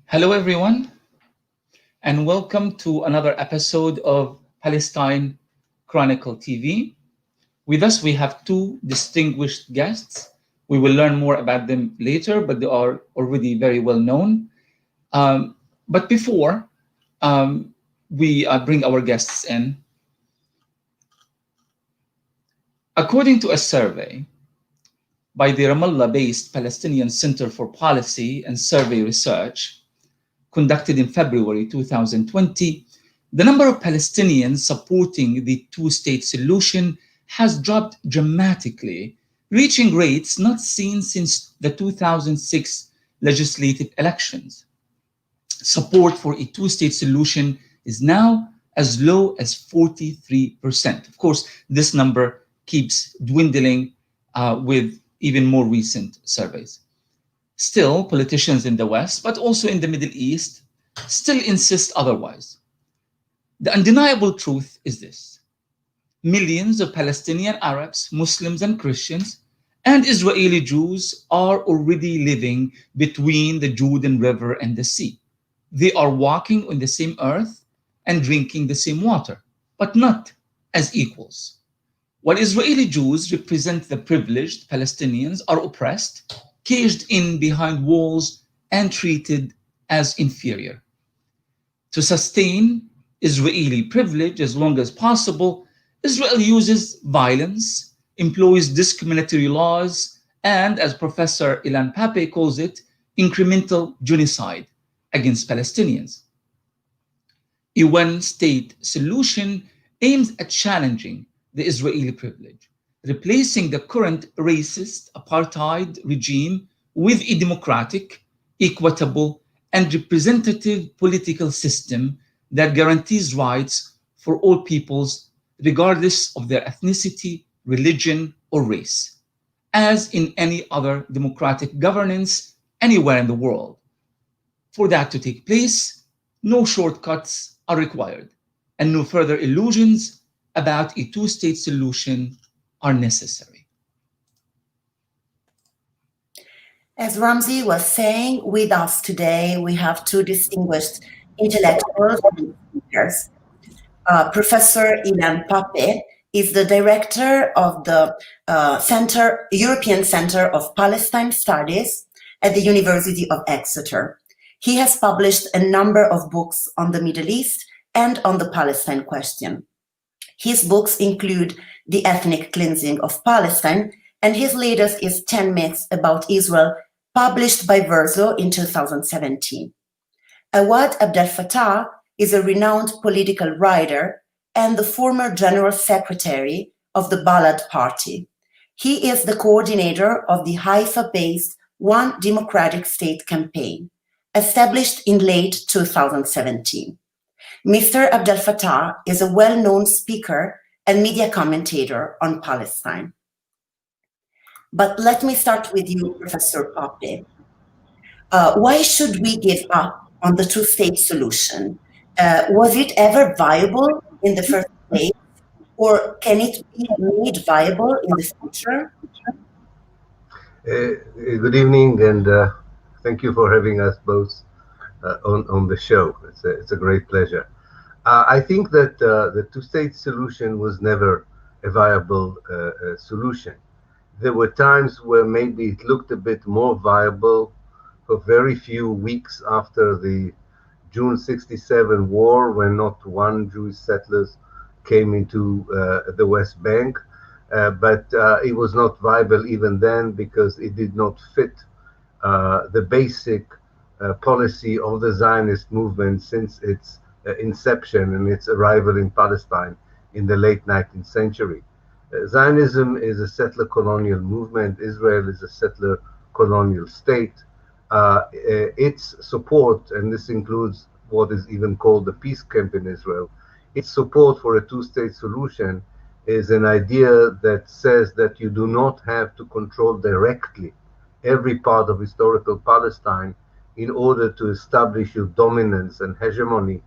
Hello, everyone, and welcome to another episode of Palestine Chronicle TV. With us, we have two distinguished guests. We will learn more about them later, but they are already very well known. But before we bring our guests in, according to a survey by the Ramallah based Palestinian Center for Policy and Survey Research, conducted in February 2020, the number of Palestinians supporting the two-state solution has dropped dramatically, reaching rates not seen since the 2006 legislative elections. Support for a two-state solution is now as low as 43%. Of course, this number keeps dwindling with even more recent surveys. Still, politicians in the West, but also in the Middle East, still insist otherwise. The undeniable truth is this: millions of Palestinian Arabs, Muslims, and Christians, and Israeli Jews are already living between the Jordan River and the sea. They are walking on the same earth and drinking the same water, but not as equals. While Israeli Jews represent the privileged, Palestinians are oppressed, caged in behind walls, and treated as inferior. To sustain Israeli privilege as long as possible, Israel uses violence, employs discriminatory laws, and, as Professor Ilan Pappe calls it, incremental genocide against Palestinians. A one-state solution aims at challenging the Israeli privilege, replacing the current racist apartheid regime with a democratic, equitable, and representative political system that guarantees rights for all peoples, regardless of their ethnicity, religion, or race, as in any other democratic governance anywhere in the world. For that to take place, no shortcuts are required, and no further illusions about a two-state solution are necessary. As Ramzi was saying, with us today, we have two distinguished intellectuals and speakers. Professor Ilan Pappe is the director of the European Center of Palestine Studies at the University of Exeter. He has published a number of books on the Middle East and on the Palestine question. His books include The Ethnic Cleansing of Palestine, and his latest is 10 Myths About Israel, published by Verso in 2017. Awad Abdelfattah is a renowned political writer and the former General Secretary of the Balad Party. He is the coordinator of the Haifa-based One Democratic State campaign, established in late 2017. Mr. Abdelfattah is a well-known speaker and media commentator on Palestine. But let me start with you, Professor Pappe. Why should we give up on the two-state solution? Was it ever viable in the first place, or can it be made viable in the future? Good evening, and thank you for having us both on the show. It's a great pleasure. I think that the two-state solution was never a viable solution. There were times where maybe it looked a bit more viable for very few weeks after the June 67 war, when not one Jewish settlers came into the West Bank. But it was not viable even then because it did not fit the basic policy of the Zionist movement since its inception and its arrival in Palestine in the late 19th century. Zionism is a settler colonial movement. Israel is a settler colonial state. Its support, and this includes what is even called the peace camp in Israel, its support for a two-state solution is an idea that says that you do not have to control directly every part of historical Palestine in order to establish your dominance and hegemony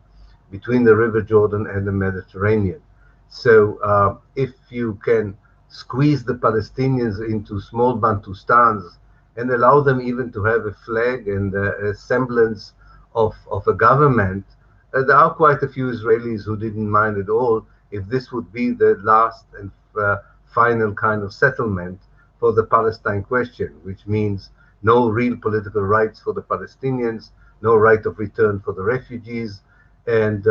between the River Jordan and the Mediterranean. So if you can squeeze the Palestinians into small Bantustans and allow them even to have a flag and a semblance of a government, there are quite a few Israelis who didn't mind at all if this would be the last and final kind of settlement for the Palestine question, which means no real political rights for the Palestinians, no right of return for the refugees, and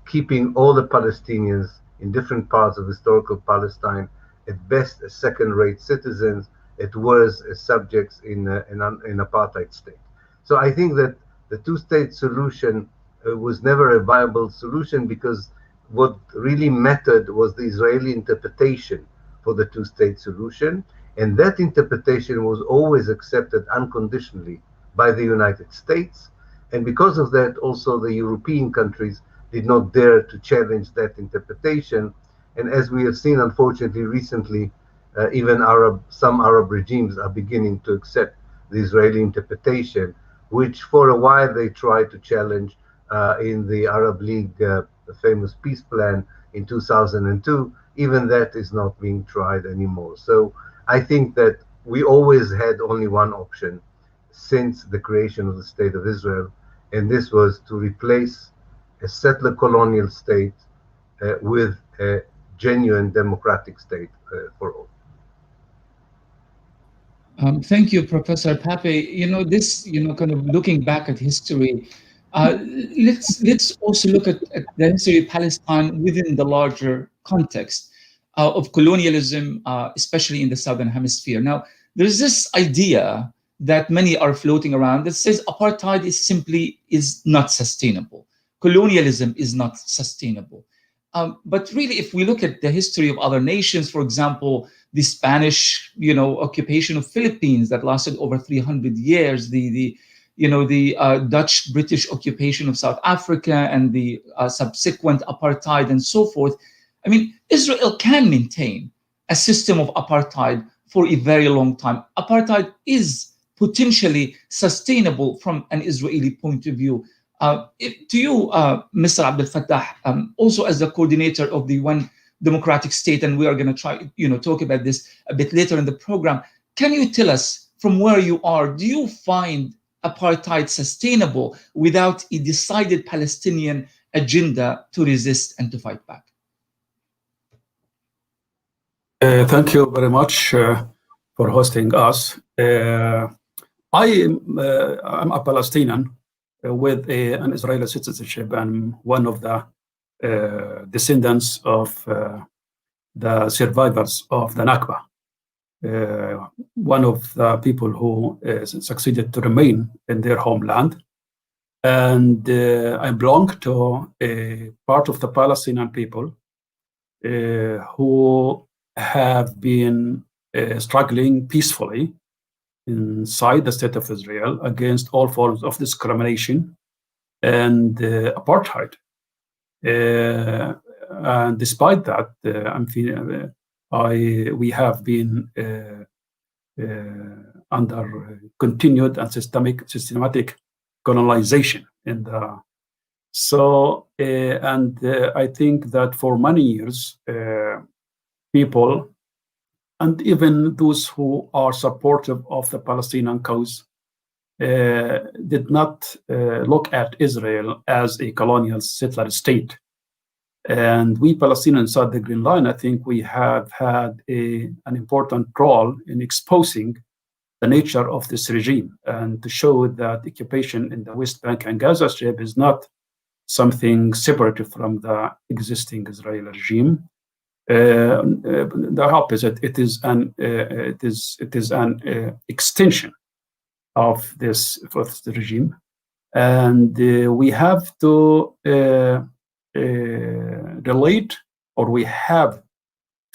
keeping all the Palestinians in different parts of historical Palestine at best as second-rate citizens, at worst as subjects in an apartheid state. So I think that the two-state solution was never a viable solution, because what really mattered was the Israeli interpretation for the two-state solution, and that interpretation was always accepted unconditionally by the United States. And because of that, also the European countries did not dare to challenge that interpretation. And as we have seen, unfortunately, recently, even some Arab regimes are beginning to accept the Israeli interpretation, which for a while they tried to challenge in the Arab League, the famous peace plan in 2002. Even that is not being tried anymore. So I think that we always had only one option since the creation of the State of Israel, and this was to replace a settler colonial state with a genuine democratic state for all. Thank you, Professor Pappe. Kind of looking back at history, let's also look at the history of Palestine within the larger context of colonialism, especially in the Southern Hemisphere. Now, there's this idea that many are floating around that says apartheid is not sustainable. Colonialism is not sustainable. But really, if we look at the history of other nations, for example, the Spanish, occupation of Philippines that lasted over 300 years, the Dutch-British occupation of South Africa, and the subsequent apartheid and so forth. I mean, Israel can maintain a system of apartheid for a very long time. Apartheid is potentially sustainable from an Israeli point of view. To you, Mr. Abdelfattah, also as the coordinator of the One Democratic State, and we are going to try, talk about this a bit later in the program. Can you tell us, from where you are, do you find apartheid sustainable without a decided Palestinian agenda to resist and to fight back? Thank you very much for hosting us. I'm a Palestinian with an Israeli citizenship, and one of the descendants of the survivors of the Nakba, one of the people who succeeded to remain in their homeland. And I belong to a part of the Palestinian people who have been struggling peacefully inside the state of Israel against all forms of discrimination and apartheid. And despite that, we have been under continued and systematic colonization. And I think that for many years, people, and even those who are supportive of the Palestinian cause, did not look at Israel as a colonial settler state. And we Palestinians inside the Green Line, I think we have had an important role in exposing the nature of this regime, and to show that occupation in the West Bank and Gaza Strip is not something separate from the existing Israeli regime. The opposite, it is an extension of this regime, and we have to relate, or we have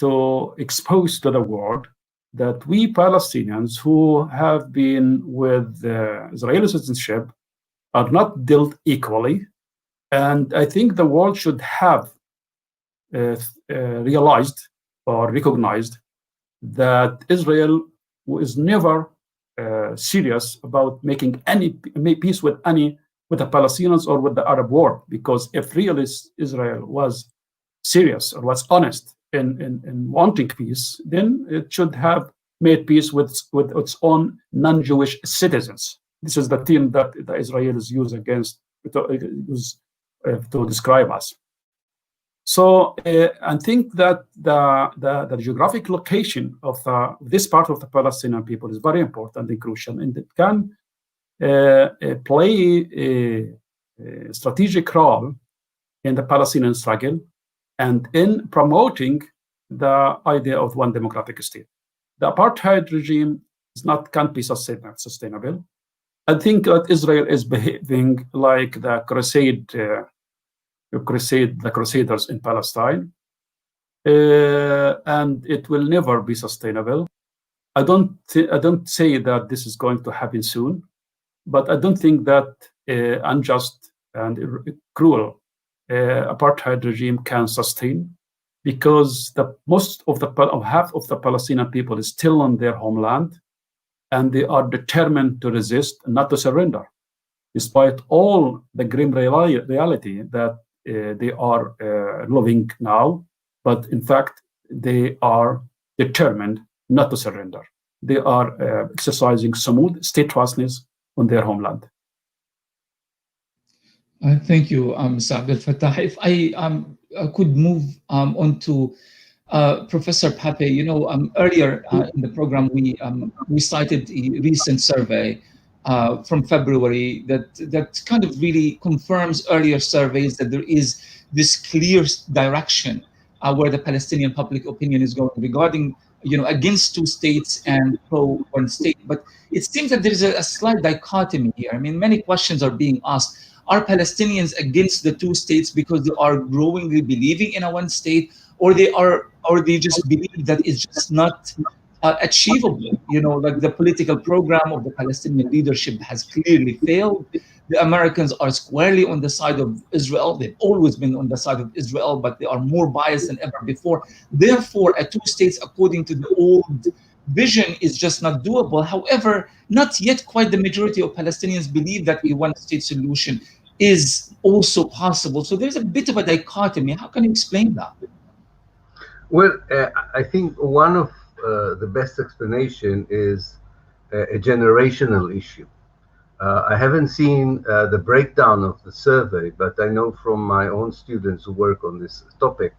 to expose to the world that we Palestinians who have been with Israeli citizenship are not dealt equally. And I think the world should have realized or recognized that Israel was never serious about making any peace with the Palestinians or with the Arab world, because if really Israel was serious or was honest in wanting peace, then it should have made peace with its own non-Jewish citizens. This is the term that the Israelis use against to describe us. So I think that the geographic location of this part of the Palestinian people is very important and crucial, and it can play a strategic role in the Palestinian struggle and in promoting the idea of one democratic state. The apartheid regime can't be sustainable. I think that Israel is behaving like the Crusaders in Palestine, and it will never be sustainable. I don't say that this is going to happen soon, but I don't think that unjust and cruel apartheid regime can sustain, because half of the Palestinian people is still on their homeland, and they are determined to resist and not to surrender, despite all the grim reality that they are living now. But in fact, they are determined not to surrender. They are exercising smooth steadfastness on their homeland. Thank you, Mr. Abdelfattah. If I could move on to Professor Pappe, earlier in the program, we cited a recent survey from February that kind of really confirms earlier surveys that there is this clear direction where the Palestinian public opinion is going regarding, against two states and pro one state. But it seems that there is a slight dichotomy here. I mean, many questions are being asked. Are Palestinians against the two states because they are growingly believing in a one state, or they just believe that it's just not achievable? Like the political program of the Palestinian leadership has clearly failed. The Americans are squarely on the side of Israel. They've always been on the side of Israel, but they are more biased than ever before. Therefore, a two states, according to the old vision, is just not doable. However, not yet quite the majority of Palestinians believe that a one-state solution is also possible. So there's a bit of a dichotomy. How can you explain that? Well, I think one of the best explanation is a generational issue. I haven't seen the breakdown of the survey, but I know from my own students who work on this topic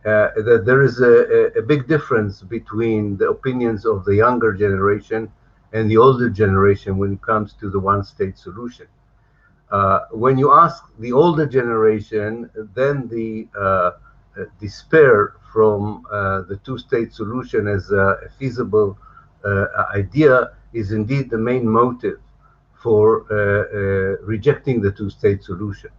that there is a big difference between the opinions of the younger generation and the older generation when it comes to the one-state solution. When you ask the older generation, then the despair from the two-state solution as a feasible idea is indeed the main motive for rejecting the two-state solution.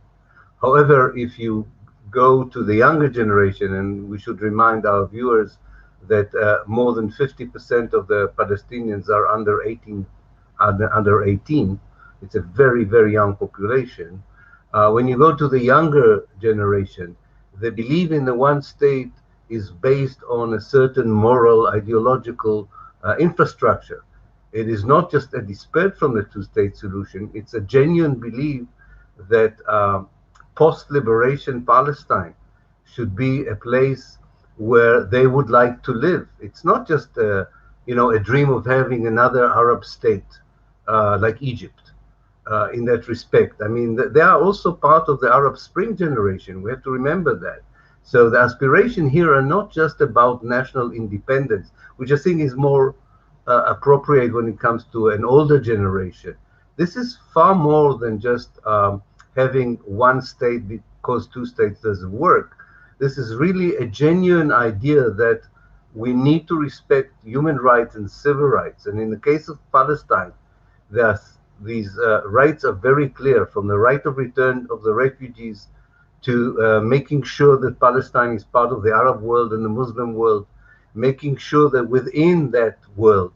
However, if you go to the younger generation, and we should remind our viewers that more than 50% of the Palestinians are under 18, it's a very, very young population. When you go to the younger generation, they believe in the one state is based on a certain moral, ideological infrastructure. It is not just a despair from the two-state solution, it's a genuine belief that post-liberation Palestine should be a place where they would like to live. It's not just a dream of having another Arab state like Egypt in that respect. I mean, they are also part of the Arab Spring generation. We have to remember that. So the aspiration here are not just about national independence, which I think is more appropriate when it comes to an older generation. This is far more than just having one state because two states doesn't work. This is really a genuine idea that we need to respect human rights and civil rights. And in the case of Palestine, these rights are very clear, from the right of return of the refugees to making sure that Palestine is part of the Arab world and the Muslim world, making sure that within that world,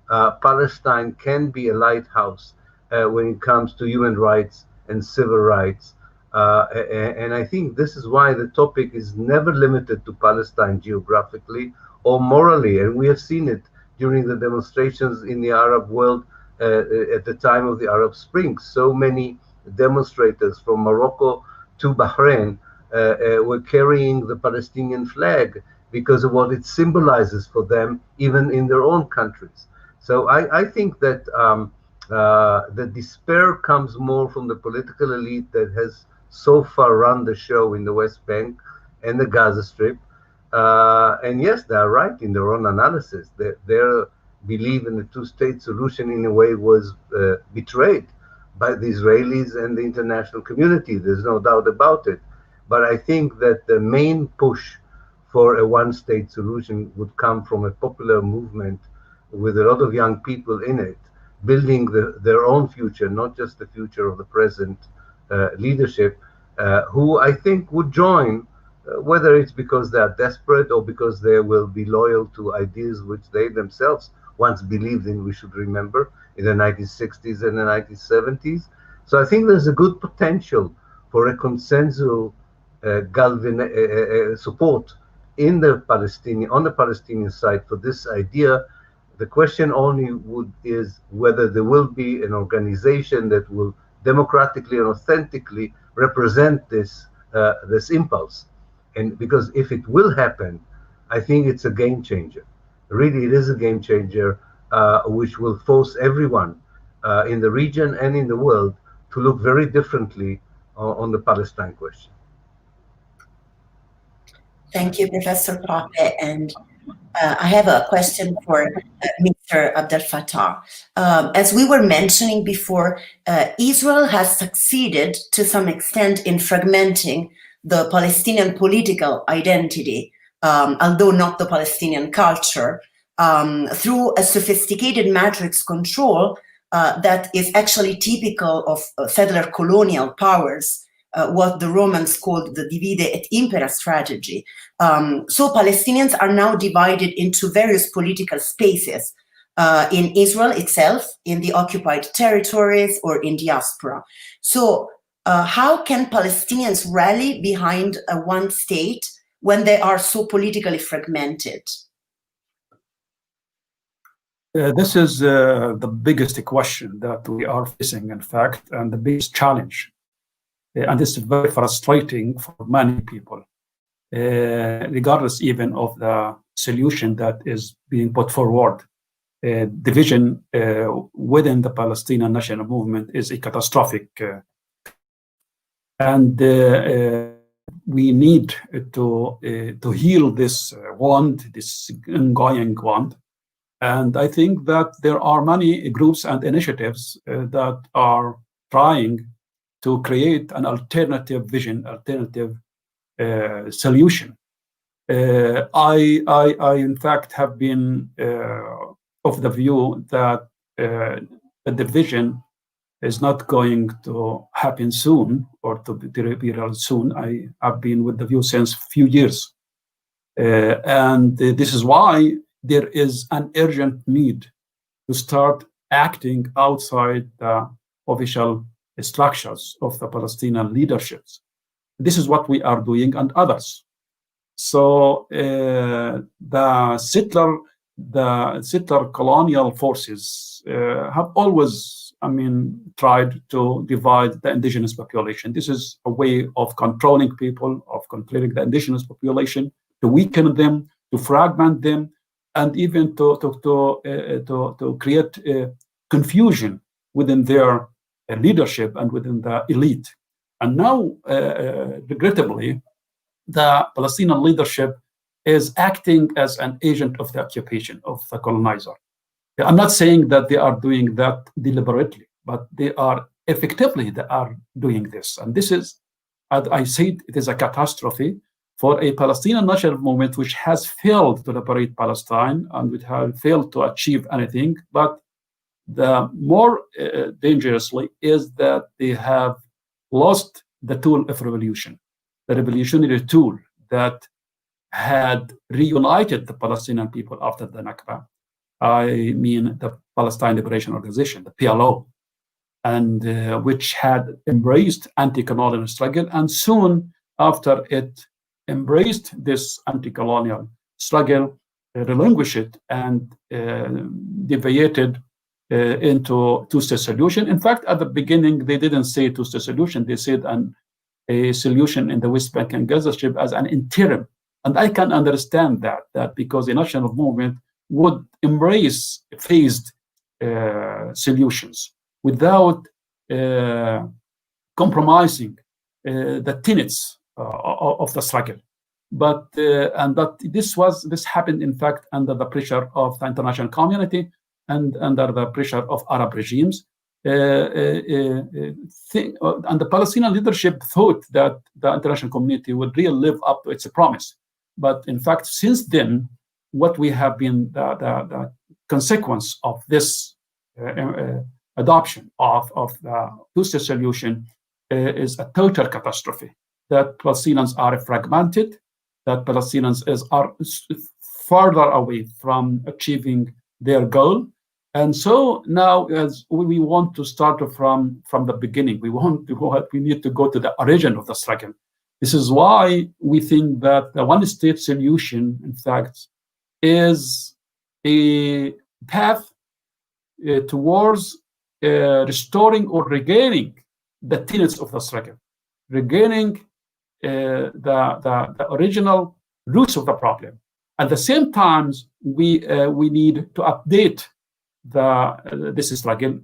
Palestine can be a lighthouse when it comes to human rights and civil rights. And I think this is why the topic is never limited to Palestine geographically or morally. And we have seen it during the demonstrations in the Arab world at the time of the Arab Spring. So many demonstrators from Morocco to Bahrain were carrying the Palestinian flag because of what it symbolizes for them, even in their own countries. So I think that The despair comes more from the political elite that has so far run the show in the West Bank and the Gaza Strip. And yes, they are right in their own analysis. Their belief in the two-state solution in a way was betrayed by the Israelis and the international community. There's no doubt about it. But I think that the main push for a one-state solution would come from a popular movement with a lot of young people in it, building their own future, not just the future of the present leadership, who I think would join, whether it's because they are desperate or because they will be loyal to ideas which they themselves once believed in, we should remember, in the 1960s and the 1970s. So I think there's a good potential for a consensual support on the Palestinian side for this idea. The question only is whether there will be an organization that will democratically and authentically represent this impulse. And because if it will happen, I think it's a game changer. Really, it is a game changer, which will force everyone in the region and in the world to look very differently on the Palestine question. Thank you, Professor Pappe. And I have a question for Mr. Abdelfattah. As we were mentioning before, Israel has succeeded to some extent in fragmenting the Palestinian political identity, although not the Palestinian culture, through a sophisticated matrix control that is actually typical of settler colonial powers, what the Romans called the divide et impera strategy. So Palestinians are now divided into various political spaces in Israel itself, in the occupied territories, or in diaspora. So how can Palestinians rally behind one state when they are so politically fragmented? This is the biggest question that we are facing, in fact, and the biggest challenge. And this is very frustrating for many people, regardless even of the solution that is being put forward. Division within the Palestinian national movement is a catastrophic, and we need to heal this wound, this ongoing wound. And I think that there are many groups and initiatives that are trying to create an alternative vision, alternative solution. I in fact have been of the view that the division is not going to happen soon, or to be real soon. I have been with the view since a few years. And this is why there is an urgent need to start acting outside the official structures of the Palestinian leaderships. This is what we are doing, and others. So the settler colonial forces have always, tried to divide the indigenous population. This is a way of controlling people, of controlling the indigenous population, to weaken them, to fragment them, and even to create confusion within their leadership and within the elite. And now, regrettably, the Palestinian leadership is acting as an agent of the occupation, of the colonizer. I'm not saying that they are doing that deliberately, but they are doing this. And this is, as I said, it is a catastrophe for a Palestinian national movement which has failed to liberate Palestine and which has failed to achieve anything. But the more dangerously is that they have lost the tool of revolution, the revolutionary tool that had reunited the Palestinian people after the Nakba. I mean the Palestine Liberation Organization, the PLO, and which had embraced anti-colonial struggle, and soon after it embraced this anti-colonial struggle, relinquished it and deviated into two-state solution. In fact, at the beginning, they didn't say two-state solution. They said a solution in the West Bank and Gaza Strip as an interim. And I can understand that because the national movement would embrace phased solutions. without compromising the tenets of the struggle. But this happened, in fact, under the pressure of the international community and under the pressure of Arab regimes. And the Palestinian leadership thought that the international community would really live up to its promise. But in fact, since then, what we have been the consequence of this adoption of the two-state solution is a total catastrophe. That Palestinians are fragmented, that Palestinians are further away from achieving their goal. And so now, as we want to start from the beginning, we need to go to the origin of the struggle. This is why we think that the one-state solution, in fact, is a path towards restoring or regaining the tenets of the struggle, regaining the original roots of the problem. At the same time, we need to update this struggle,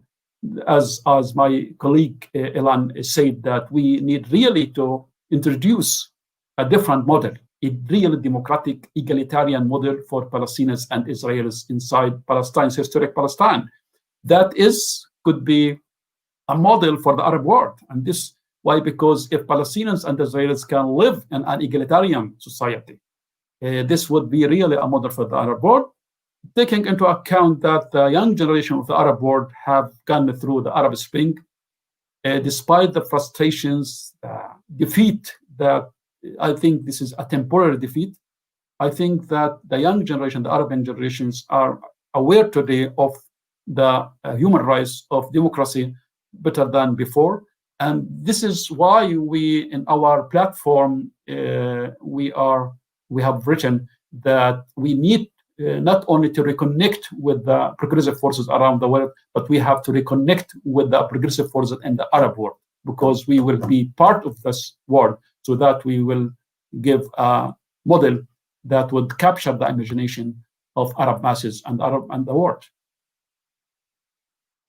as my colleague Ilan said, that we need really to introduce a different model, a really democratic, egalitarian model for Palestinians and Israelis inside Palestine's historic Palestine. That could be a model for the Arab world. And this why? Because if Palestinians and Israelis can live in an egalitarian society, this would be really a model for the Arab world, taking into account that the young generation of the Arab world have gone through the Arab Spring, despite the frustrations, defeat, that I think this is a temporary defeat. I think that the young generation, the Arab generations, are aware today of the human rights of democracy better than before. And this is why we, in our platform, we have written that we need not only to reconnect with the progressive forces around the world, but we have to reconnect with the progressive forces in the Arab world, because we will be part of this world, so that we will give a model that would capture the imagination of Arab masses and the world.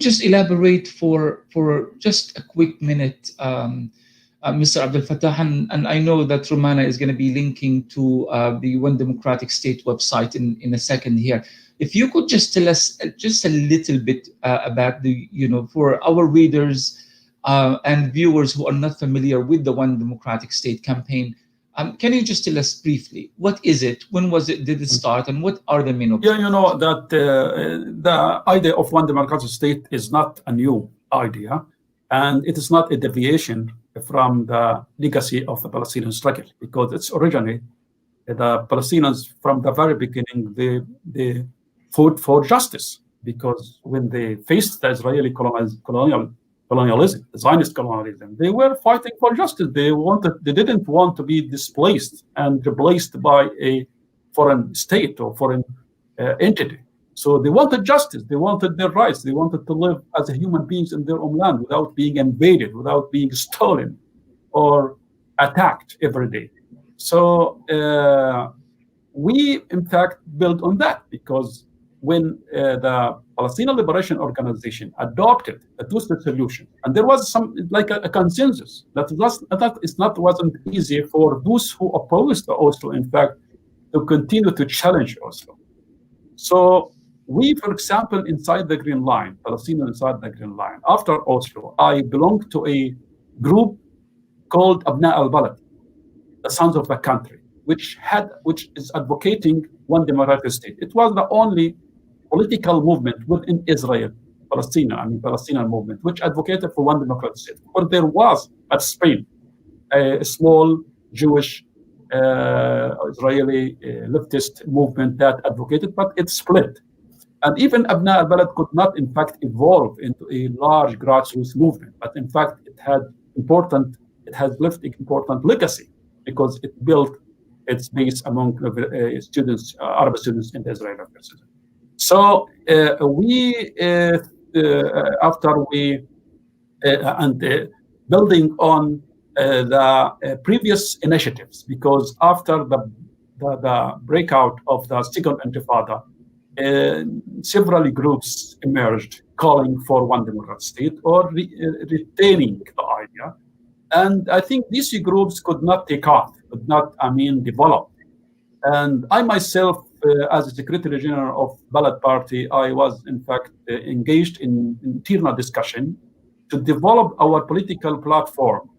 Just elaborate for just a quick minute, Mr. Abdelfattah, and I know that Romana is going to be linking to the One Democratic State website in a second here. If you could just tell us just a little bit about for our readers and viewers who are not familiar with the One Democratic State campaign, can you just tell us briefly, what is it, when did it start, and what are the main objectives? Yeah, you know that the idea of One Democratic State is not a new idea, and it is not a deviation from the legacy of the Palestinian struggle, because it's originally the Palestinians from the very beginning, they fought for justice, because when they faced the Israeli colonialism, the Zionist colonialism, they were fighting for justice. They didn't want to be displaced and replaced by a foreign state or foreign entity. So they wanted justice. They wanted their rights. They wanted to live as human beings in their own land without being invaded, without being stolen or attacked every day. So we, in fact, built on that, because when the Palestinian Liberation Organization adopted a two-state solution, and there was a consensus that wasn't easy for those who opposed Oslo, in fact, to continue to challenge Oslo. So we, for example, inside the Green Line, Palestinians inside the Green Line, after Oslo, I belonged to a group called Abna al-Balad, the Sons of the Country, which is advocating one democratic state. It was the only political movement within Israel, Palestinian movement, which advocated for one democratic state. But there was at Spain a small Jewish Israeli leftist movement that advocated, but it split. And even Abna al-Balad could not, in fact, evolve into a large grassroots movement. But in fact, it has left an important legacy, because it built its base among students, Arab students in the Israeli university. So building on the previous initiatives, because after the breakout of the second Intifada, several groups emerged calling for one democratic state or retaining the idea. And I think these groups could not take off, could not, develop. And I myself, as a Secretary General of Balad Party, I was in fact engaged in internal discussion to develop our political platform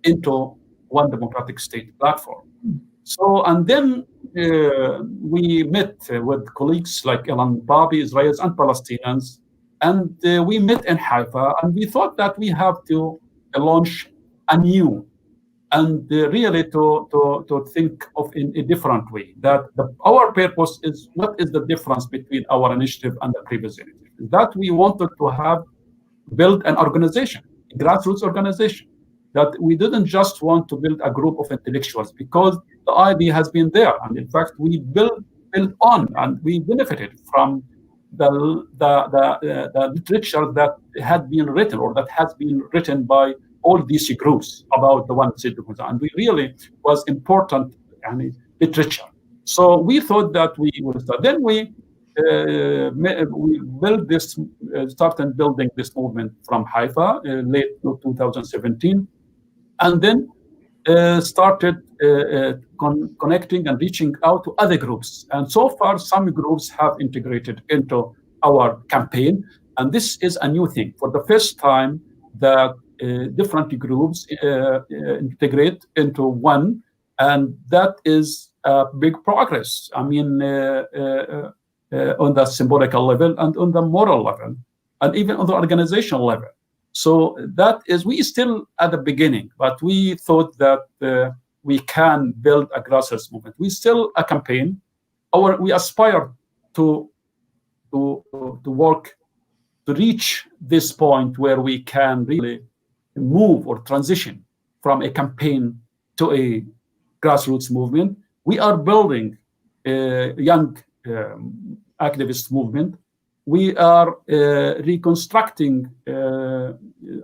into one democratic state platform. So, and then we met with colleagues like Ilan Pappe, Israelis and Palestinians, and we met in Haifa, and we thought that we have to launch anew and really to think of in a different way. That our purpose is, what is the difference between our initiative and the previous initiative? That we wanted to have build an organization, a grassroots organization. That we didn't just want to build a group of intellectuals, because the idea has been there, and in fact we built on and we benefited from the literature that had been written or that has been written by all these groups about the one state, and we really was important literature. So we thought that we would start. Then we built this, started building this movement from Haifa late 2017, and then started connecting and reaching out to other groups. And so far, some groups have integrated into our campaign, and this is a new thing. For the first time, that different groups integrate into one, and that is a big progress. I mean, on the symbolical level and on the moral level, and even on the organizational level. So that is, we still at the beginning, but we thought that we can build a grassroots movement. We still a campaign. We aspire to work to reach this point where we can really move or transition from a campaign to a grassroots movement. We are building a young activist movement. We are reconstructing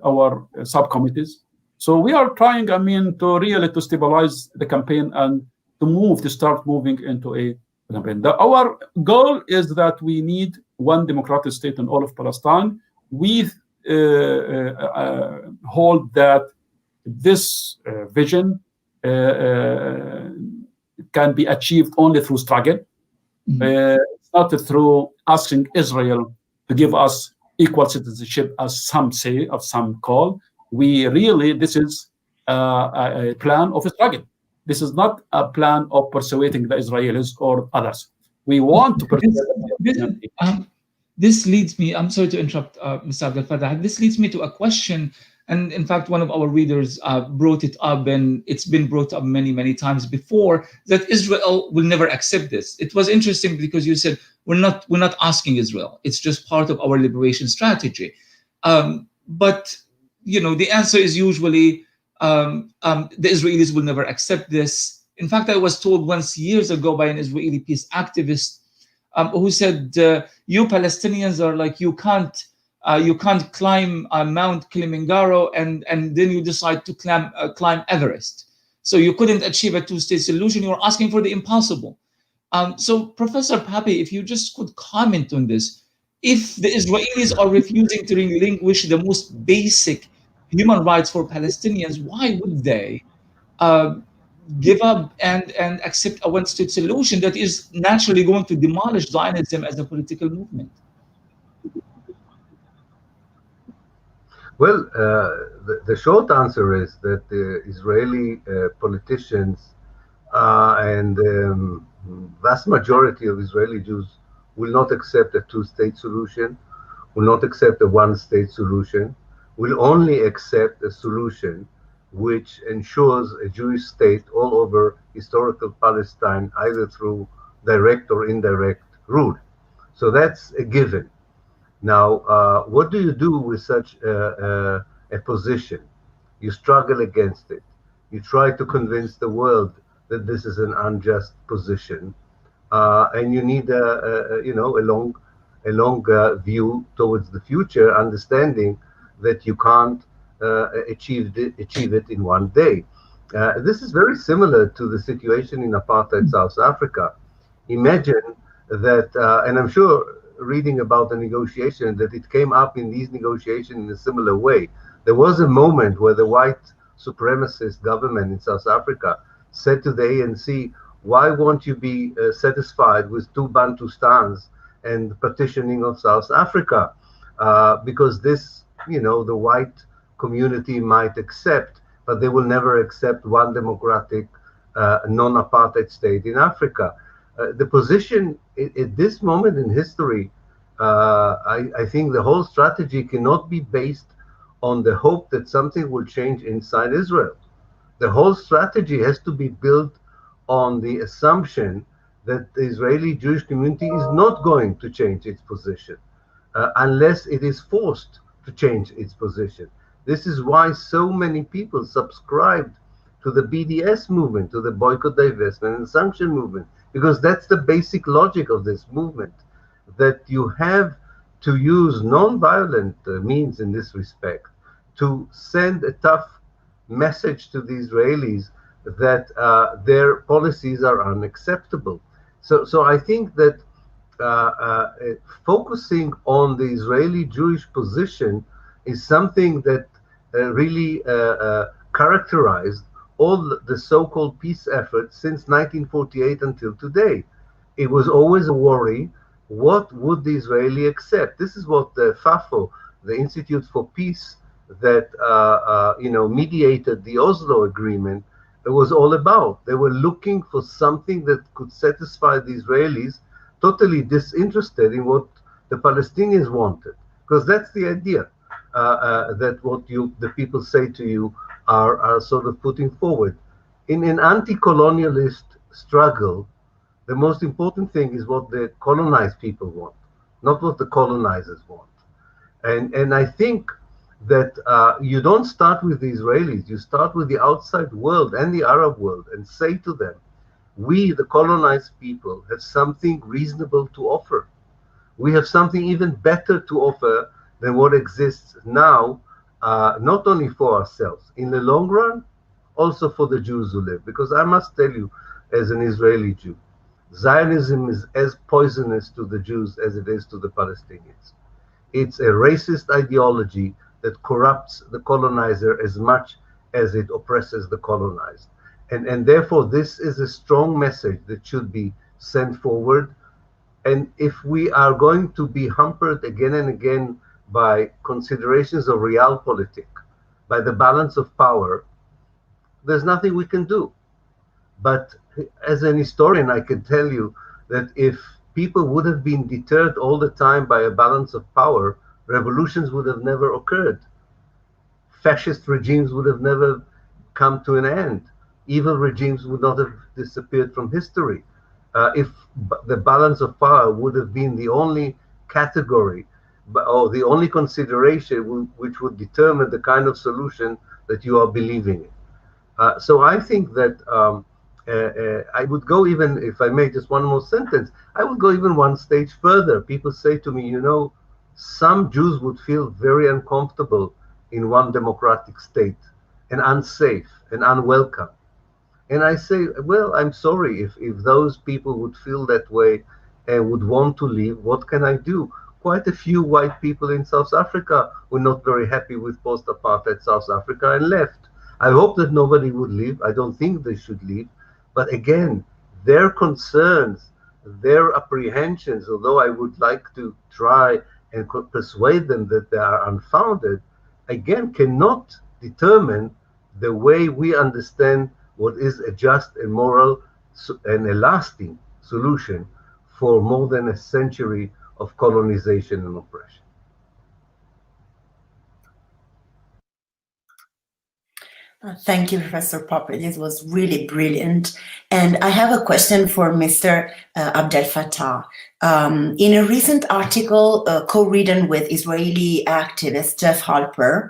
our subcommittees. So we are trying, to really to stabilize the campaign and to start moving into a campaign. Our goal is that we need one democratic state in all of Palestine. We hold that this vision can be achieved only through struggle. It's not through asking Israel to give us equal citizenship, as some say, or some call. This is a plan of a struggle. This is not a plan of persuading the Israelis or others. We want to persuade. This leads me, I'm sorry to interrupt, Mr. Abdelfattah. This leads me to a question. And in fact, one of our readers brought it up, and it's been brought up many, many times before, that Israel will never accept this. It was interesting because you said, we're not asking Israel. It's just part of our liberation strategy. But, the answer is usually the Israelis will never accept this. In fact, I was told once years ago by an Israeli peace activist who said, you Palestinians are like, you can't climb Mount Kilimanjaro and then you decide to climb Everest. So you couldn't achieve a two-state solution. You're asking for the impossible. So Professor Pappe, if you just could comment on this, if the Israelis are refusing to relinquish the most basic human rights for Palestinians, why would they give up and accept a one-state solution that is naturally going to demolish Zionism as a political movement? Well, the short answer is that the Israeli politicians and the vast majority of Israeli Jews will not accept a two-state solution, will not accept a one-state solution, will only accept a solution which ensures a Jewish state all over historical Palestine, either through direct or indirect route. So that's a given. Now, what do you do with such a position? You struggle against it. You try to convince the world that this is an unjust position, and you need a long view towards the future, understanding that you can't achieve it in one day. This is very similar to the situation in apartheid South Africa. Imagine that, and I'm sure reading about the negotiation, that it came up in these negotiations in a similar way. There was a moment where the white supremacist government in South Africa said to the ANC, why won't you be satisfied with two Bantustans and partitioning of South Africa? Because this, the white community might accept, but they will never accept one democratic, non-apartheid state in Africa. The position at this moment in history, I think the whole strategy cannot be based on the hope that something will change inside Israel. The whole strategy has to be built on the assumption that the Israeli Jewish community is not going to change its position unless it is forced to change its position. This is why so many people subscribed to the BDS movement, to the boycott, divestment, and sanction movement, because that's the basic logic of this movement, that you have to use non-violent means in this respect to send a tough message to the Israelis that their policies are unacceptable. So I think that focusing on the Israeli Jewish position is something that really characterized all the so-called peace efforts since 1948 until today. It was always a worry, what would the Israeli accept? This is what the FAFO, the Institute for Peace, that mediated the Oslo Agreement, it was all about. They were looking for something that could satisfy the Israelis, totally disinterested in what the Palestinians wanted, because that's the idea, that what the people say to you are sort of putting forward. In an anti-colonialist struggle, the most important thing is what the colonized people want, not what the colonizers want. And I think that you don't start with the Israelis, you start with the outside world and the Arab world and say to them, we, the colonized people, have something reasonable to offer. We have something even better to offer than what exists now, not only for ourselves, in the long run, also for the Jews who live. Because I must tell you, as an Israeli Jew, Zionism is as poisonous to the Jews as it is to the Palestinians. It's a racist ideology that corrupts the colonizer as much as it oppresses the colonized. And therefore, this is a strong message that should be sent forward. And if we are going to be hampered again and again by considerations of realpolitik, by the balance of power, there's nothing we can do. But as an historian, I can tell you that if people would have been deterred all the time by a balance of power, revolutions would have never occurred. Fascist regimes would have never come to an end. Evil regimes would not have disappeared from history. If the balance of power would have been the only category or the only consideration which would determine the kind of solution that you are believing in. So I think that I would go even, if I may, just one more sentence, I would go even one stage further. People say to me, some Jews would feel very uncomfortable in one democratic state and unsafe and unwelcome. And I say, well, I'm sorry, if those people would feel that way and would want to leave, what can I do? Quite a few white people in South Africa were not very happy with post-apartheid South Africa and left. I hope that nobody would leave. I don't think they should leave. But again, their concerns, their apprehensions, although I would like to try and persuade them that they are unfounded, again, cannot determine the way we understand what is a just and moral and a lasting solution for more than a century of colonization and oppression. Thank you, Professor Pappe. This was really brilliant. And I have a question for Mr. Abdelfattah. In a recent article co-written with Israeli activist Jeff Halper,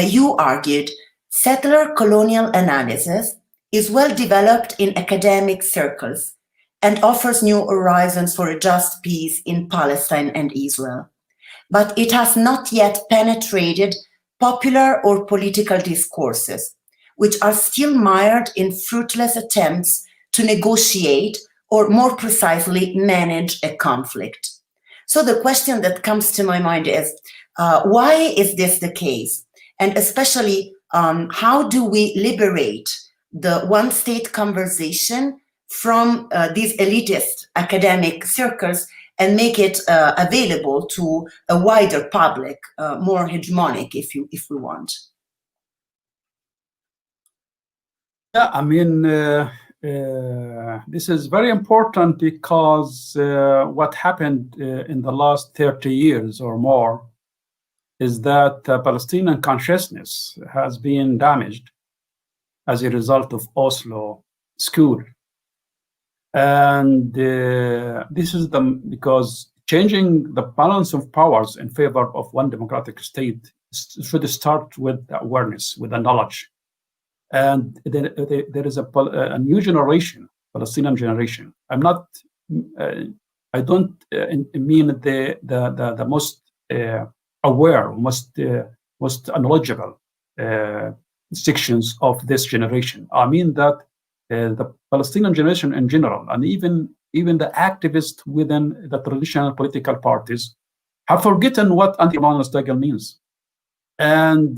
you argued settler colonial analysis is well developed in academic circles and offers new horizons for a just peace in Palestine and Israel. But it has not yet penetrated popular or political discourses, which are still mired in fruitless attempts to negotiate or, more precisely, manage a conflict. So the question that comes to my mind is, why is this the case? And especially, how do we liberate the one-state conversation from these elitist academic circles and make it available to a wider public, more hegemonic, if we want? Yeah, I mean, this is very important because what happened in the last 30 years or more is that Palestinian consciousness has been damaged as a result of Oslo School. And this is because changing the balance of powers in favor of one democratic state should start with the awareness, with the knowledge. And there is a new generation, Palestinian generation. I don't mean the most aware, most knowledgeable sections of this generation. I mean that the Palestinian generation in general, and even the activists within the traditional political parties, have forgotten what anti-colonial struggle means. And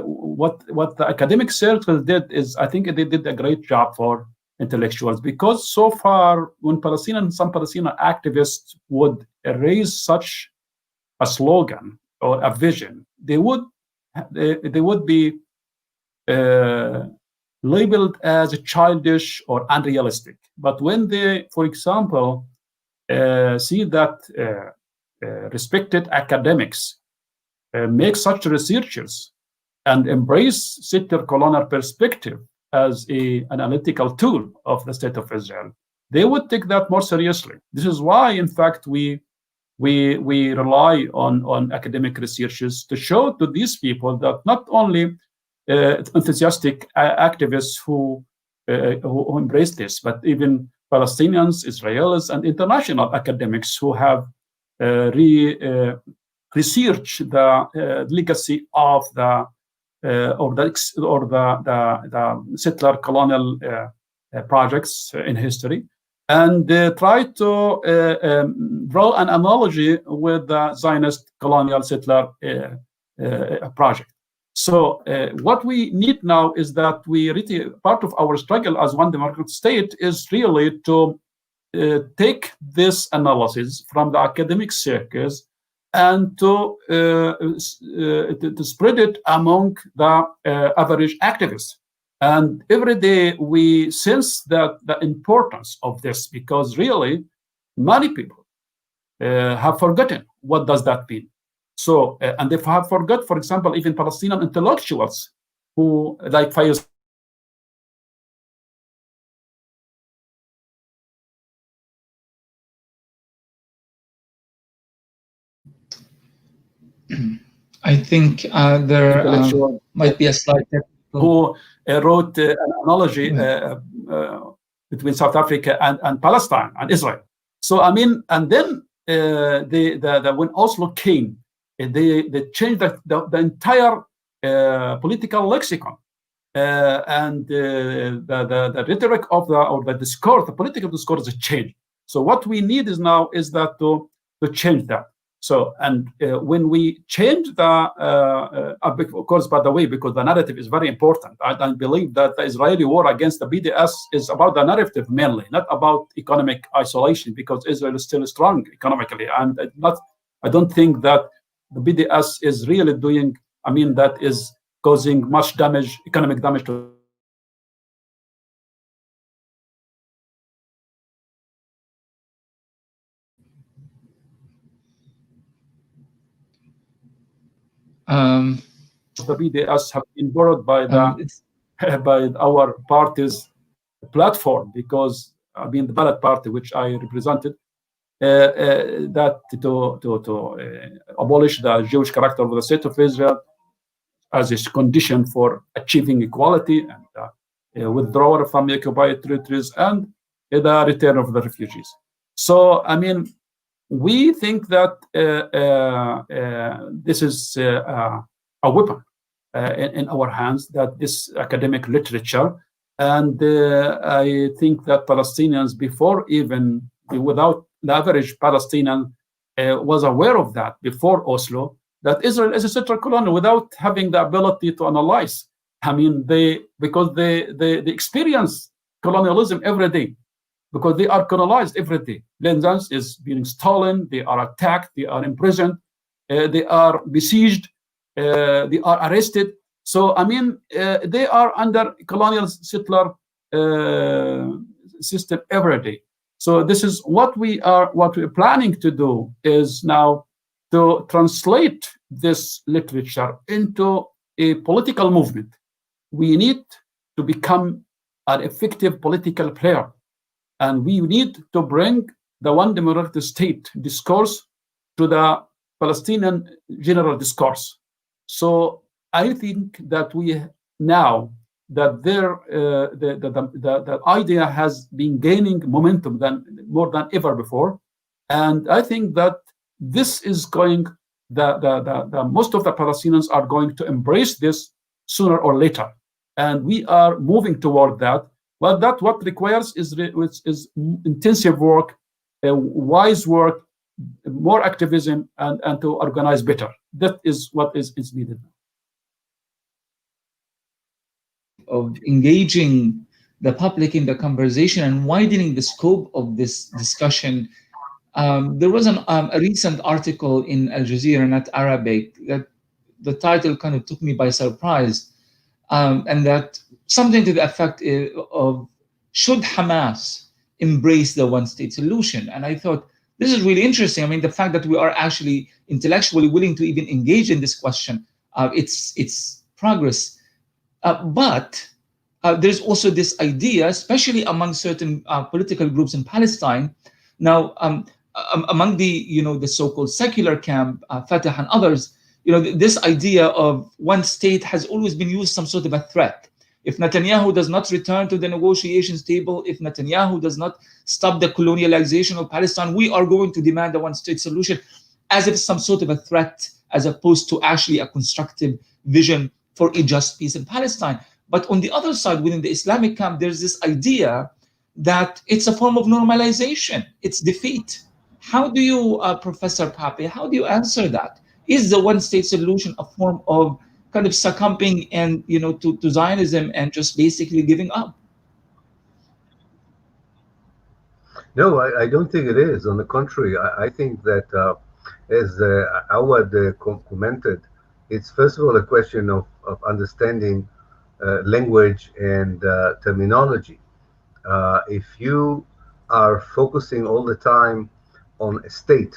what the academic circle did is, I think they did a great job for intellectuals, because so far, when some Palestinian activists would raise such a slogan or a vision, they would be labeled as childish or unrealistic. But when they, for example, see that respected academics make such researchers and embrace settler colonial perspective as an analytical tool of the state of Israel, they would take that more seriously. This is why, in fact, we rely on academic researchers to show to these people that not only enthusiastic activists who embrace this, but even Palestinians, Israelis, and international academics who have research the legacy of the settler colonial projects in history, and try to draw an analogy with the Zionist colonial settler project. So what we need now is that we really, part of our struggle as one democratic state is really to take this analysis from the academic circles and to spread it among the average activists. And every day we sense that the importance of this, because really many people have forgotten what does that mean. So, and they have forgot, for example, even Palestinian intellectuals who, like Fayez, I think there might be a slight who wrote an analogy between South Africa and Palestine and Israel. So I mean, and then when Oslo came, they changed the entire political lexicon, and the rhetoric of the discourse, the political discourse, has changed. So what we need is now is that to change that. So, and when we change the, of course, by the way, because the narrative is very important, I believe that the Israeli war against the BDS is about the narrative mainly, not about economic isolation, because Israel is still strong economically. And I don't think that the BDS is really doing, I mean, that is causing much damage, economic damage to. The BDS have been borrowed by by our party's platform, because I mean the ballot party, which I represented, that to abolish the Jewish character of the state of Israel as a condition for achieving equality and withdrawal from the occupied territories and the return of the refugees. So I mean, we think that this is a weapon in our hands, that this academic literature, and I think that Palestinians, before even without the average Palestinian was aware of that before Oslo, that Israel is a settler colony without having the ability to analyze. I mean, because they experience colonialism every day, because they are colonized every day. Lenzans is being stolen, they are attacked, they are imprisoned, they are besieged, they are arrested. So, I mean, they are under colonial settler system every day. So this is what we're planning to do, is now to translate this literature into a political movement. We need to become an effective political player, and we need to bring the one democratic state discourse to the Palestinian general discourse. So I think that we now that the idea has been gaining momentum more than ever before, and I think that this is going. The most of the Palestinians are going to embrace this sooner or later, and we are moving toward that. Well, that what requires is intensive work, wise work, more activism, and to organize better. That is what is needed. Of engaging the public in the conversation and widening the scope of this discussion. There was a recent article in Al Jazeera, not Arabic, that the title kind of took me by surprise, and that something to the effect of, should Hamas embrace the one-state solution? And I thought, this is really interesting. I mean, the fact that we are actually intellectually willing to even engage in this question, it's progress. But there's also this idea, especially among certain political groups in Palestine. Now, among the so-called secular camp, Fatah and others, this idea of one state has always been used some sort of a threat. If Netanyahu does not return to the negotiations table, if Netanyahu does not stop the colonialization of Palestine, we are going to demand a one-state solution, as if some sort of a threat, as opposed to actually a constructive vision for a just peace in Palestine. But on the other side, within the Islamic camp, there's this idea that it's a form of normalization, it's defeat. How do you, Professor Pappe, how do you answer that? Is the one-state solution a form of kind of succumbing and to Zionism and just basically giving up? No, I don't think it is. On the contrary, I think that, as Awad commented, it's first of all a question of understanding language and terminology. If you are focusing all the time on a state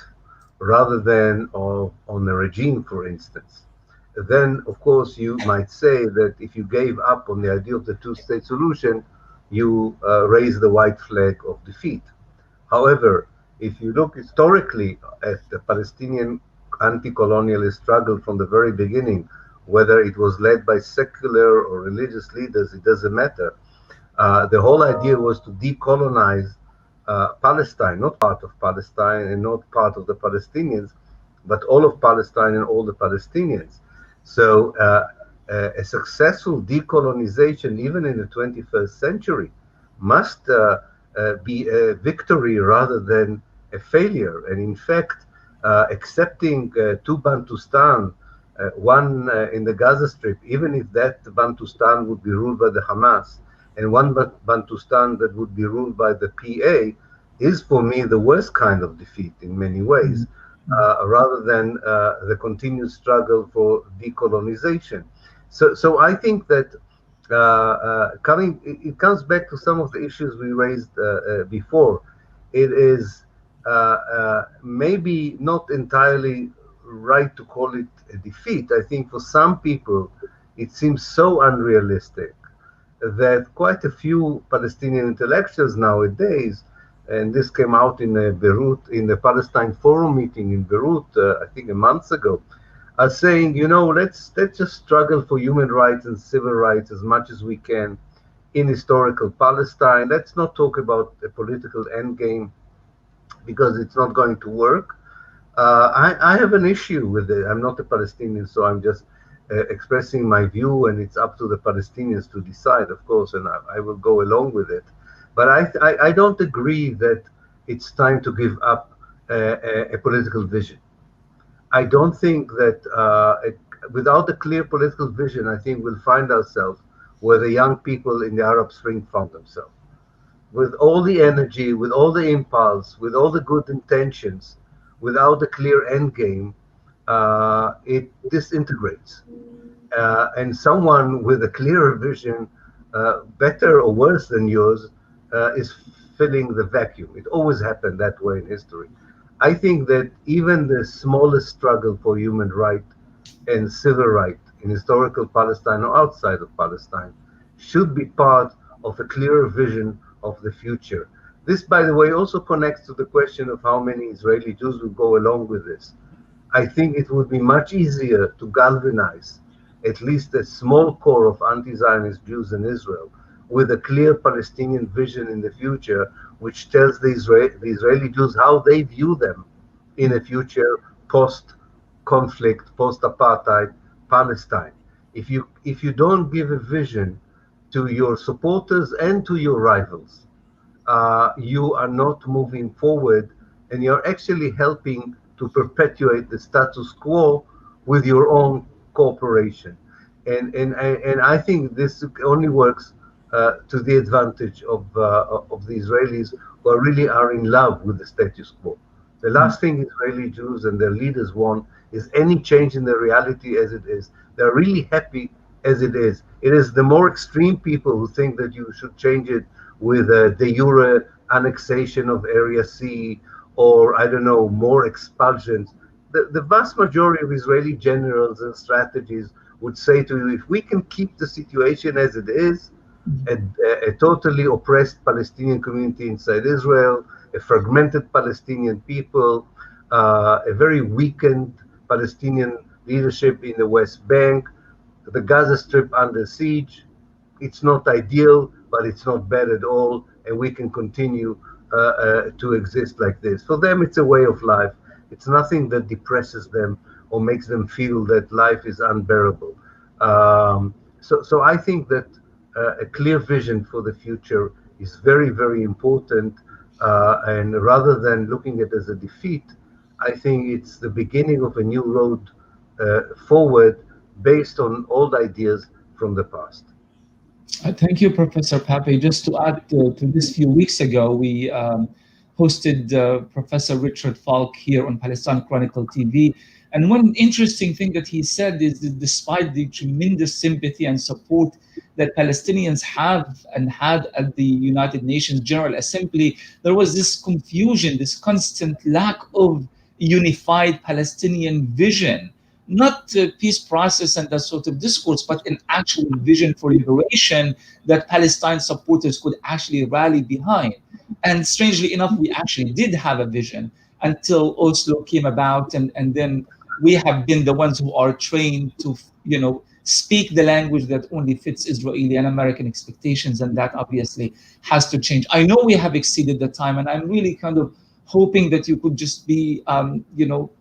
rather than on a regime, for instance, then of course you might say that if you gave up on the idea of the two-state solution, you raise the white flag of defeat. However, if you look historically at the Palestinian anti-colonialist struggle from the very beginning, whether it was led by secular or religious leaders, it doesn't matter. The whole idea was to decolonize Palestine, not part of Palestine and not part of the Palestinians, but all of Palestine and all the Palestinians. So a successful decolonization, even in the 21st century, must be a victory rather than a failure. And in fact, accepting two Bantustan, one in the Gaza Strip, even if that Bantustan would be ruled by the Hamas, and one Bantustan that would be ruled by the PA, is for me the worst kind of defeat in many ways, rather than the continued struggle for decolonization. So I think that it comes back to some of the issues we raised before. It is maybe not entirely right to call it a defeat. I think for some people it seems so unrealistic that quite a few Palestinian intellectuals nowadays, and this came out in Beirut, in the Palestine Forum meeting in Beirut, I think a month ago, are saying, let's just struggle for human rights and civil rights as much as we can in historical Palestine. Let's not talk about a political endgame because it's not going to work. I have an issue with it. I'm not a Palestinian, so I'm just expressing my view, and it's up to the Palestinians to decide, of course, and I will go along with it. But I don't agree that it's time to give up a political vision. I don't think that without a clear political vision, I think we'll find ourselves where the young people in the Arab Spring found themselves. With all the energy, with all the impulse, with all the good intentions, without a clear end game, it disintegrates. And someone with a clearer vision, better or worse than yours, is filling the vacuum. It always happened that way in history. I think that even the smallest struggle for human right and civil right in historical Palestine or outside of Palestine should be part of a clearer vision of the future. This, by the way, also connects to the question of how many Israeli Jews will go along with this. I think it would be much easier to galvanize at least a small core of anti-Zionist Jews in Israel with a clear Palestinian vision in the future, which tells the Israeli Jews how they view them in a future post-conflict, post-apartheid Palestine. If you don't give a vision to your supporters and to your rivals, you are not moving forward, and you're actually helping to perpetuate the status quo with your own cooperation. And I think this only works to the advantage of the Israelis, who really are in love with the status quo. The last thing Israeli Jews and their leaders want is any change in the reality as it is. They're really happy as it is. It is the more extreme people who think that you should change it with a de jure annexation of Area C, or, I don't know, more expulsions. The vast majority of Israeli generals and strategies would say to you, if we can keep the situation as it is, a totally oppressed Palestinian community inside Israel, a fragmented Palestinian people, a very weakened Palestinian leadership in the West Bank, the Gaza Strip under siege, it's not ideal, but it's not bad at all, and we can continue to exist like this. For them, it's a way of life. It's nothing that depresses them or makes them feel that life is unbearable. So I think that a clear vision for the future is very, very important. And rather than looking at it as a defeat, I think it's the beginning of a new road forward based on old ideas from the past. Thank you, Professor Pappe. Just to add to this, few weeks ago, we hosted Professor Richard Falk here on Palestine Chronicle TV. And one interesting thing that he said is that despite the tremendous sympathy and support that Palestinians have and had at the United Nations General Assembly, there was this confusion, this constant lack of unified Palestinian vision. Not a peace process and that sort of discourse, but an actual vision for liberation that Palestine supporters could actually rally behind. And strangely enough, we actually did have a vision until Oslo came about, and then we have been the ones who are trained to, speak the language that only fits Israeli and American expectations, and that obviously has to change. I know we have exceeded the time, and I'm really kind of hoping that you could just be,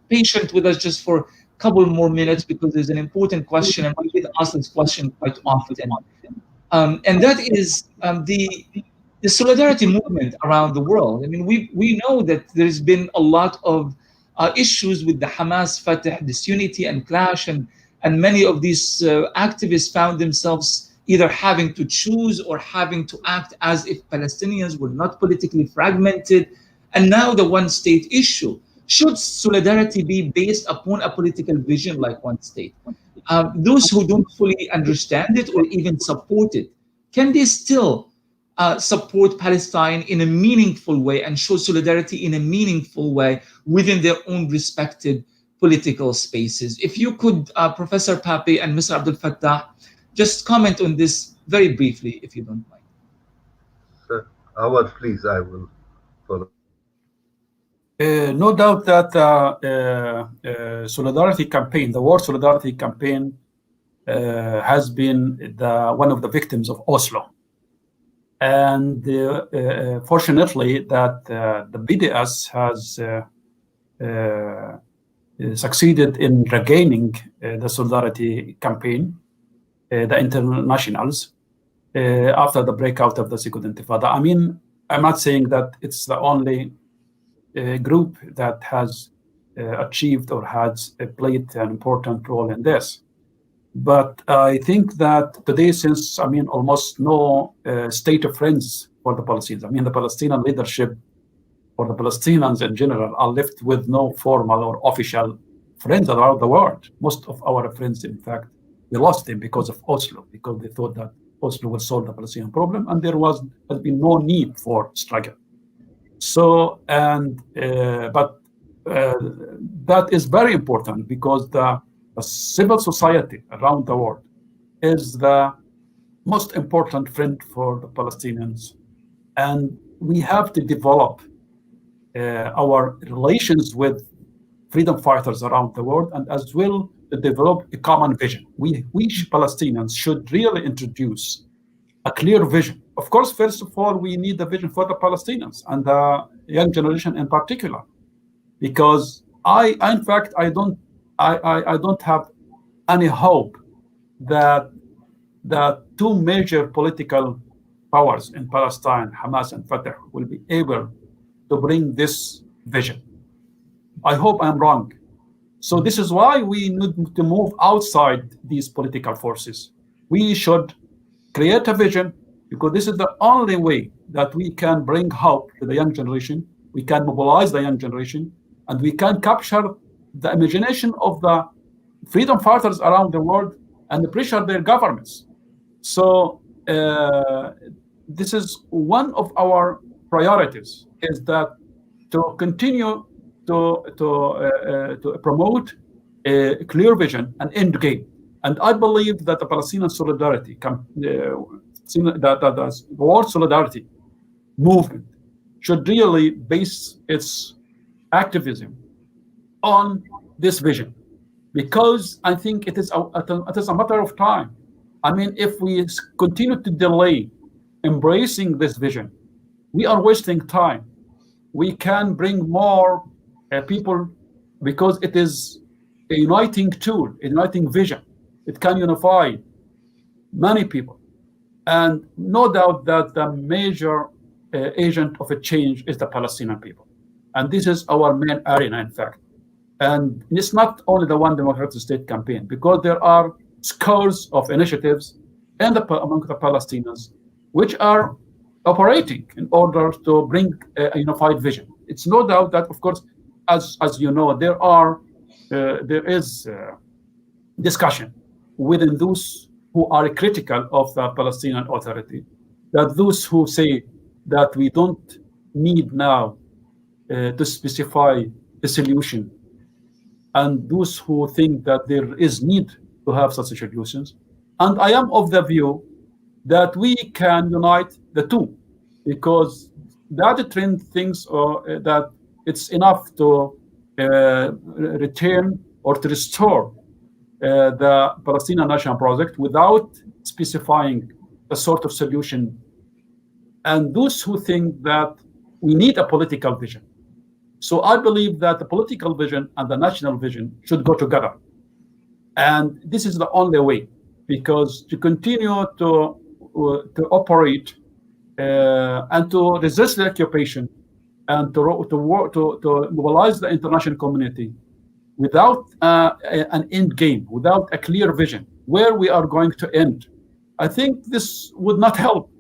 patient with us just for couple more minutes, because there's an important question, and we get asked this question quite often, and that is the solidarity movement around the world. I mean, we know that there's been a lot of issues with the Hamas-Fatah disunity and clash, and many of these activists found themselves either having to choose or having to act as if Palestinians were not politically fragmented, and now the one-state issue. Should solidarity be based upon a political vision like one state? Those who don't fully understand it or even support it, can they still support Palestine in a meaningful way and show solidarity in a meaningful way within their own respective political spaces? If you could, Professor Pappe and Mr. Abdelfattah, just comment on this very briefly, if you don't mind. Sir, Awad, please, I will follow. No doubt that solidarity campaign, the war solidarity campaign, has been one of the victims of Oslo. And fortunately, that the BDS has succeeded in regaining the solidarity campaign, the internationals, after the breakout of the Second Intifada. I mean, I'm not saying that it's the only group that has achieved or has played an important role in this. But I think that today, since almost no state of friends for the Palestinians, the Palestinian leadership or the Palestinians in general are left with no formal or official friends around the world. Most of our friends, in fact, we lost them because of Oslo, because they thought that Oslo will solve the Palestinian problem, and there has been no need for struggle. So, but that is very important, because the civil society around the world is the most important friend for the Palestinians, and we have to develop our relations with freedom fighters around the world, and as well to develop a common vision. We Palestinians should really introduce a clear vision. Of course, first of all, we need a vision for the Palestinians and the young generation in particular, because I don't have any hope that the two major political powers in Palestine, Hamas and Fatah, will be able to bring this vision. I hope I'm wrong. So this is why we need to move outside these political forces. We should create a vision, because this is the only way that we can bring hope to the young generation. We can mobilize the young generation, and we can capture the imagination of the freedom fighters around the world and pressure their governments. So this is one of our priorities, is that to continue to promote a clear vision and end game. And I believe that the Palestinian solidarity, the world solidarity movement, should really base its activism on this vision, because I think it is a matter of time. If we continue to delay embracing this vision, we are wasting time. We can bring more people, because it is a uniting tool, a uniting vision. It can unify many people. And no doubt that the major agent of a change is the Palestinian people. And this is our main arena, in fact. And it's not only the One Democratic State campaign, because there are scores of initiatives among the Palestinians which are operating in order to bring a unified vision. It's no doubt that, of course, as you know, there is discussion within those who are critical of the Palestinian Authority, that those who say that we don't need now to specify a solution, and those who think that there is need to have such solutions. And I am of the view that we can unite the two, because that trend thinks that it's enough to return or to restore the Palestinian national project without specifying a sort of solution. And those who think that we need a political vision. So I believe that the political vision and the national vision should go together. And this is the only way, because to continue to operate and to resist the occupation and to mobilize the international community without an end game, without a clear vision where we are going to end, I think this would not help,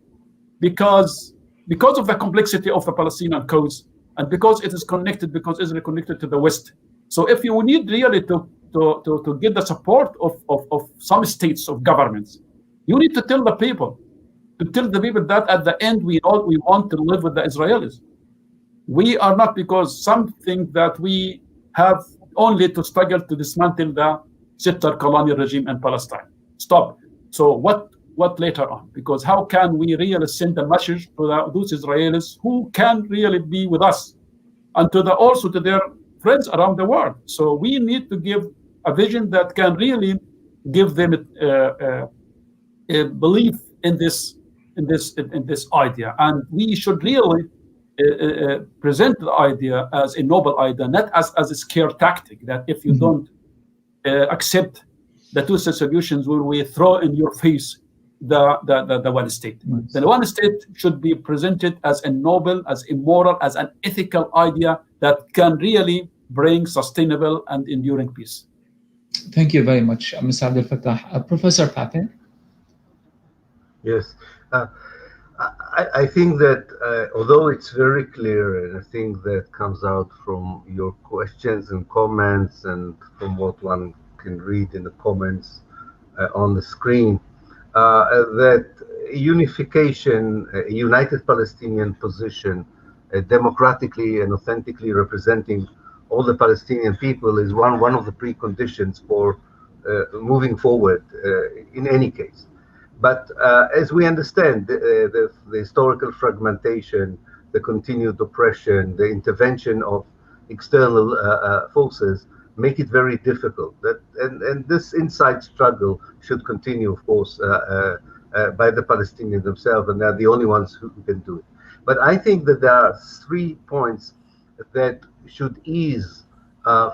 because of the complexity of the Palestinian cause, and because it is connected, because Israel is connected to the West. So if you need really to get the support of some states, of governments, you need to tell the people, that at the end we want to live with the Israelis. We are not, because some think that we have only to struggle to dismantle the settler colonial regime in Palestine. Stop. So what later on? Because how can we really send a message to those Israelis who can really be with us, and also to their friends around the world? So we need to give a vision that can really give them a belief in this idea, and we should really present the idea as a noble idea, not as a scare tactic, that if you don't accept the two-state solutions, we throw in your face the one state. The one state should be presented as a noble, as immoral, as an ethical idea that can really bring sustainable and enduring peace. Thank you very much, Mr. Abdelfattah. Professor Pappe? Yes. I think that although it's very clear, and I think that comes out from your questions and comments and from what one can read in the comments on the screen, that unification, a united Palestinian position, democratically and authentically representing all the Palestinian people is one of the preconditions for moving forward in any case. But as we understand, the historical fragmentation, the continued oppression, the intervention of external forces make it very difficult. And this inside struggle should continue, of course, by the Palestinians themselves, and they're the only ones who can do it. But I think that there are 3 points that should ease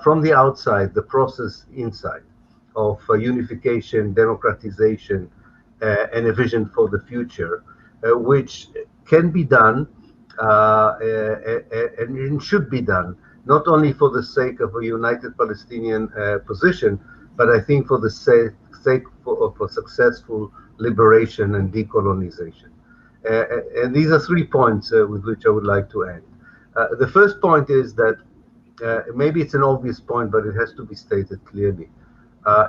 from the outside the process inside of unification, democratization, and a vision for the future, which can be done and should be done, not only for the sake of a united Palestinian position, but I think for the sake for successful liberation and decolonization. And these are 3 points with which I would like to end. The first point is that maybe it's an obvious point, but it has to be stated clearly.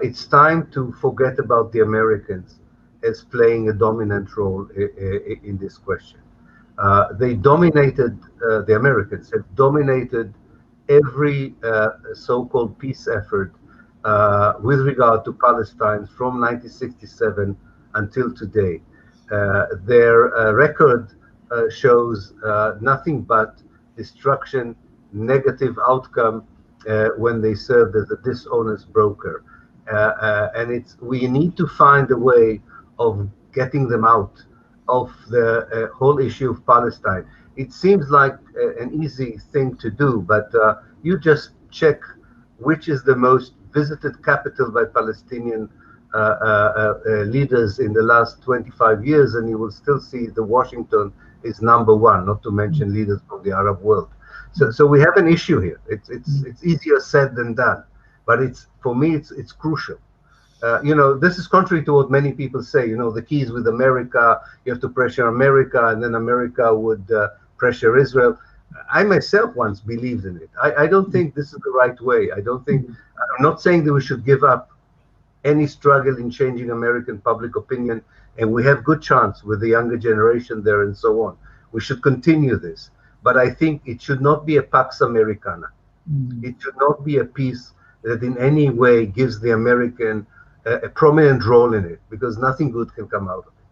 It's time to forget about the Americans as playing a dominant role in this question. They dominated, the Americans have dominated every so-called peace effort with regard to Palestine from 1967 until today. Their record shows nothing but destruction, negative outcome when they served as a dishonest broker. And we need to find a way of getting them out of the whole issue of Palestine. It seems like an easy thing to do, but you just check which is the most visited capital by Palestinian leaders in the last 25 years, and you will still see the Washington is #1, not to mention leaders from the Arab world. So we have an issue here. It's easier said than done, but for me it's crucial. This is contrary to what many people say. The key is with America. You have to pressure America, and then America would pressure Israel. I myself once believed in it. I don't think this is the right way. I'm not saying that we should give up any struggle in changing American public opinion, and we have good chance with the younger generation there and so on. We should continue this. But I think it should not be a Pax Americana. It should not be a peace that in any way gives the American a prominent role in it, because nothing good can come out of it.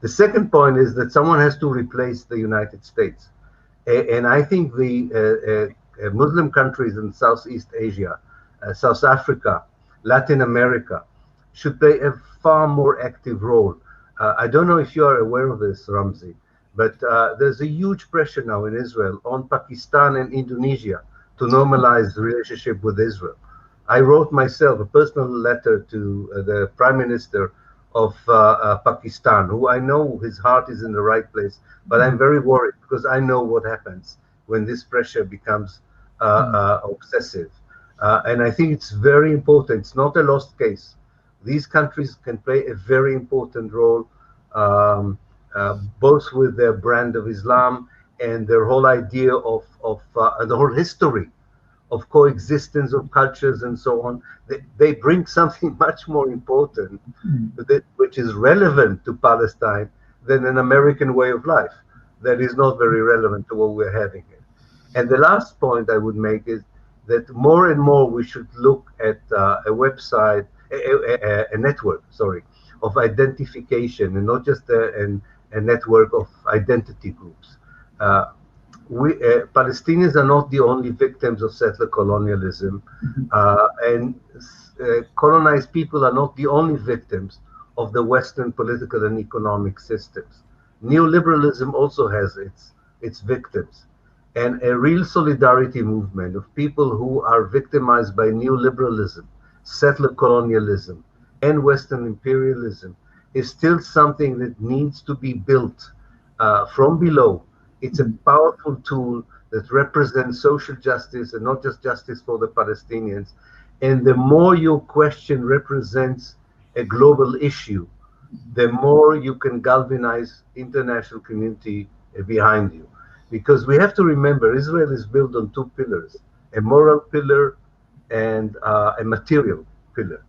The second point is that someone has to replace the United States. And I think the Muslim countries in Southeast Asia, South Africa, Latin America, should play a far more active role. I don't know if you are aware of this, Ramzi, but there's a huge pressure now in Israel on Pakistan and Indonesia to normalize the relationship with Israel. I wrote myself a personal letter to the Prime Minister of Pakistan, who I know his heart is in the right place, but I'm very worried because I know what happens when this pressure becomes obsessive. And I think it's very important. It's not a lost case. These countries can play a very important role, both with their brand of Islam and their whole idea of the whole history of coexistence of cultures and so on. They bring something much more important, which is relevant to Palestine than an American way of life that is not very relevant to what we're having here. And the last point I would make is that more and more we should look at a website, a network, of identification, and not just a network of identity groups. Palestinians are not the only victims of settler colonialism, and colonized people are not the only victims of the Western political and economic systems. Neoliberalism also has its victims, and a real solidarity movement of people who are victimized by neoliberalism, settler colonialism, and Western imperialism is still something that needs to be built from below. It's a powerful tool that represents social justice and not just justice for the Palestinians. And the more your question represents a global issue, the more you can galvanize international community behind you. Because we have to remember, Israel is built on two pillars, a moral pillar and a material pillar.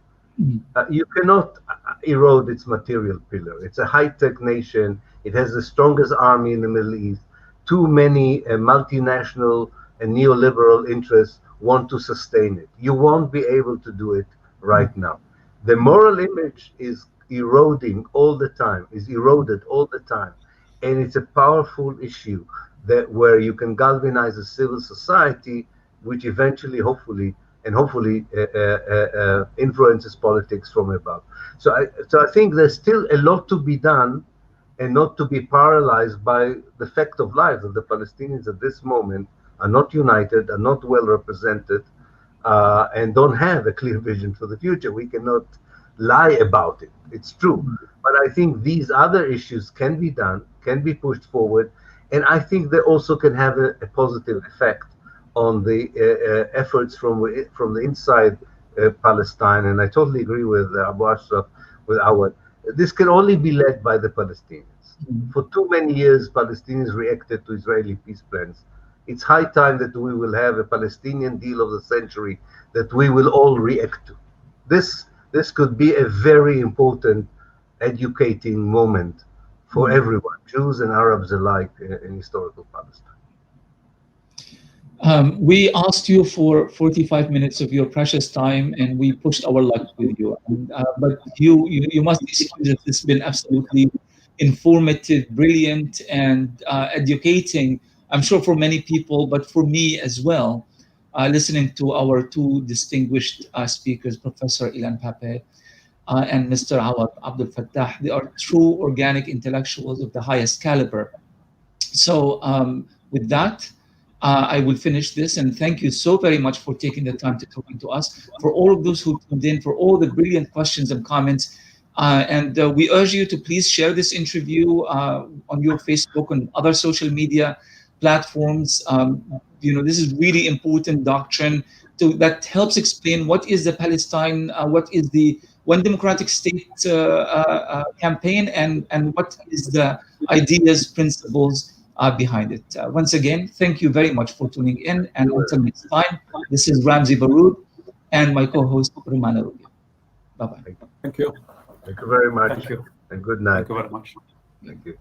You cannot erode its material pillar. It's a high-tech nation. It has the strongest army in the Middle East. Too many multinational and neoliberal interests want to sustain it. You won't be able to do it right now. The moral image is eroding all the time, is eroded all the time. And it's a powerful issue that where you can galvanize a civil society, which eventually, hopefully, influences politics from above. So I think there's still a lot to be done, and not to be paralyzed by the fact of life that the Palestinians at this moment are not united, are not well represented, and don't have a clear vision for the future. We cannot lie about it. It's true. But I think these other issues can be done, can be pushed forward, and I think they also can have a positive effect on the efforts from the inside Palestine. And I totally agree with Abu Ashraf, with Awad. This can only be led by the Palestinians. For too many years, Palestinians reacted to Israeli peace plans. It's high time that we will have a Palestinian deal of the century that we will all react to. This could be a very important educating moment for everyone, Jews and Arabs alike, in historical Palestine. We asked you for 45 minutes of your precious time, and we pushed our luck with you. But you must excuse that it's been absolutely informative, brilliant, and educating, I'm sure, for many people, but for me as well, listening to our two distinguished speakers, Professor Ilan Pappe and Mr. Awad Abdelfattah. They are true organic intellectuals of the highest caliber. So with that, I will finish this, and thank you so very much for taking the time to talking to us, for all of those who tuned in, for all the brilliant questions and comments. And we urge you to please share this interview on your Facebook and other social media platforms. This is really important doctrine that helps explain what is the Palestine, what is the One Democratic State campaign, and what is the ideas, principles behind it. Once again, thank you very much for tuning in, and until next time, this is Ramzi Baroud and my co-host Rumana Rubia. Bye-bye. Thank you. Thank you very much. Thank you. And good night. Thank you very much. Thank you.